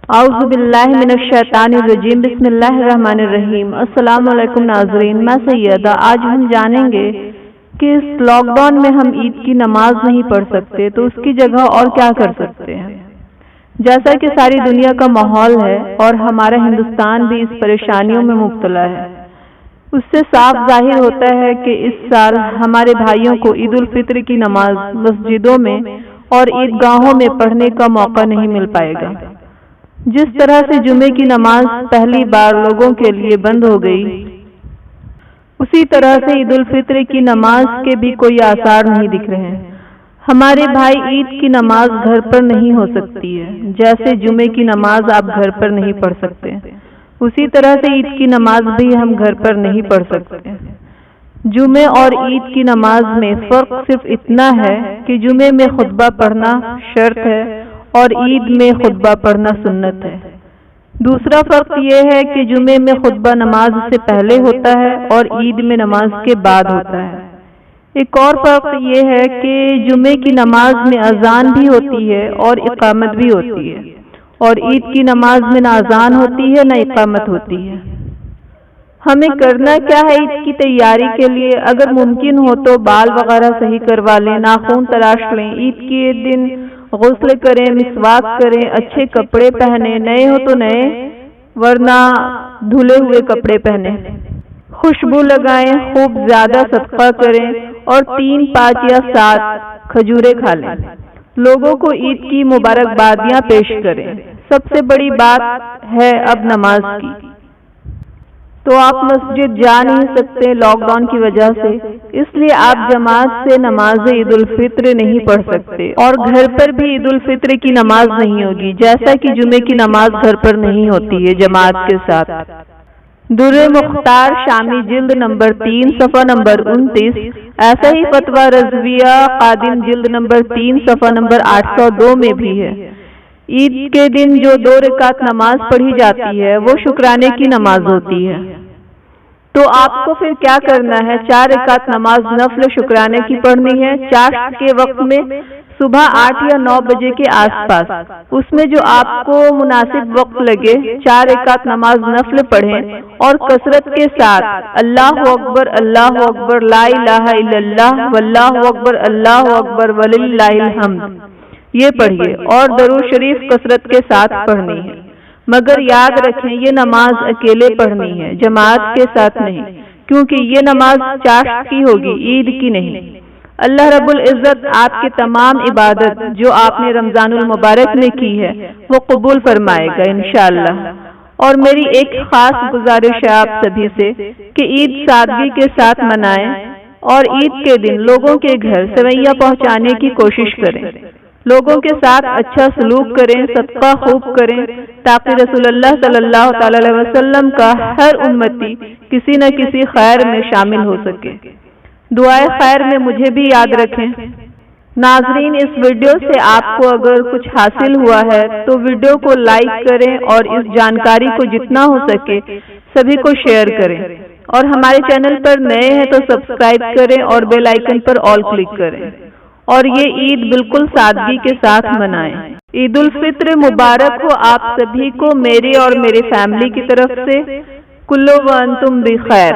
اعوذ باللہ من الشیطان الرجیم، بسم اللہ الرحمن الرحیم۔ السلام علیکم ناظرین، میں سیدہ۔ آج ہم جانیں گے کہ اس لاک ڈاؤن میں ہم عید کی نماز نہیں پڑھ سکتے تو اس کی جگہ اور کیا کر سکتے ہیں۔ جیسا کہ ساری دنیا کا ماحول ہے اور ہمارا ہندوستان بھی اس پریشانیوں میں مبتلا ہے، اس سے صاف ظاہر ہوتا ہے کہ اس سال ہمارے بھائیوں کو عید الفطر کی نماز مسجدوں میں اور عیدگاہوں میں پڑھنے کا موقع نہیں مل پائے گا۔ جس طرح سے جمعے کی نماز پہلی بار لوگوں کے لیے بند ہو گئی، اسی طرح سے عید الفطر کی نماز کے بھی کوئی آثار نہیں دکھ رہے ہیں۔ ہمارے بھائی عید کی نماز گھر پر نہیں ہو سکتی ہے، جیسے جمعے کی نماز آپ گھر پر نہیں پڑھ سکتے، اسی طرح سے عید کی نماز بھی ہم گھر پر نہیں پڑھ سکتے۔ جمعے اور عید کی نماز میں فرق صرف اتنا ہے کہ جمعے میں خطبہ پڑھنا شرط ہے اور عید میں خطبہ پڑھنا سنت ہے۔ دوسرا فرق یہ ہے کہ جمعے میں خطبہ نماز سے پہلے ہوتا ہے اور عید میں نماز کے بعد ہوتا ہے۔ ایک اور فرق یہ ہے کہ جمعے کی نماز میں اذان بھی ہوتی ہے اور اقامت بھی ہوتی ہے، اور عید کی نماز میں نہ اذان ہوتی ہے نہ اقامت ہوتی ہے۔ ہمیں کرنا کیا ہے عید کی تیاری کے لیے؟ اگر ممکن ہو تو بال وغیرہ صحیح کروا لیں، ناخن تراش لیں، عید کے دن غسل کریں، مسواک کریں، اچھے کپڑے پہنیں، نئے ہو تو نئے ورنہ دھلے ہوئے کپڑے پہنیں، خوشبو لگائیں، خوب زیادہ صدقہ کریں اور 3، 5 یا 7 کھجوریں کھا لیں۔ لوگوں کو عید کی مبارکبادیاں پیش کریں۔ سب سے بڑی بات ہے اب نماز کی، تو آپ مسجد جا نہیں سکتے لاک ڈاؤن کی وجہ سے، اس لیے آپ جماعت سے نماز عید الفطر نہیں پڑھ سکتے، اور گھر پر بھی عید الفطر کی نماز نہیں ہوگی، جیسا کہ جمعے کی نماز گھر پر نہیں ہوتی ہے جماعت کے ساتھ۔ در مختار شامی جلد نمبر 3 صفحہ نمبر 29، ایسا ہی فتویٰ رضویہ قادم جلد نمبر 3 صفحہ نمبر 802 میں بھی ہے۔ عید کے دن جو 2 رکعت نماز پڑھی جاتی ہے وہ شکرانے کی نماز ہوتی ہے، تو آپ کو پھر کیا کرنا ہے؟ 4 رکعت نماز نفل شکرانے کی پڑھنی ہے چاشت کے وقت میں، صبح 8 یا 9 بجے کے آس پاس، اس میں جو آپ کو مناسب وقت لگے 4 رکعت نماز نفل پڑھیں اور کثرت کے ساتھ اللہ اکبر اللہ اکبر لا الہ الا اللہ واللہ اکبر اللہ اکبر وللہ الحمد یہ پڑھیے، اور درود شریف کثرت کے ساتھ پڑھنی ہے۔ مگر یاد رکھیں یہ نماز اکیلے پڑھنی ہے، جماعت کے ساتھ نہیں، کیونکہ یہ نماز چاشت کی ہوگی، عید کی نہیں۔ اللہ رب العزت آپ کی تمام عبادت جو آپ نے رمضان المبارک میں کی ہے وہ قبول فرمائے گا انشاءاللہ۔ اور میری ایک خاص گزارش ہے آپ سبھی سے کہ عید سادگی کے ساتھ منائیں، اور عید کے دن لوگوں کے گھر سوئیاں پہنچانے کی کوشش کریں، لوگوں کے ساتھ اچھا سلوک کریں، صدقہ خوب کریں، تاکہ رسول اللہ صلی اللہ تعالی علیہ وسلم کا ہر امتی کسی نہ کسی خیر میں شامل ہو سکے۔ دعائے خیر میں مجھے بھی یاد رکھیں۔ ناظرین، اس ویڈیو سے آپ کو اگر کچھ حاصل ہوا ہے تو ویڈیو کو لائک کریں اور اس جانکاری کو جتنا ہو سکے سبھی کو شیئر کریں، اور ہمارے چینل پر نئے ہیں تو سبسکرائب کریں اور بیل آئیکن پر آل کلک کریں، اور یہ عید بالکل سادگی کے ساتھ منائیں۔ عید الفطر مبارک ہو آپ سبھی کو میرے اور میرے فیملی کی طرف سے۔ کل وانتم بخیر۔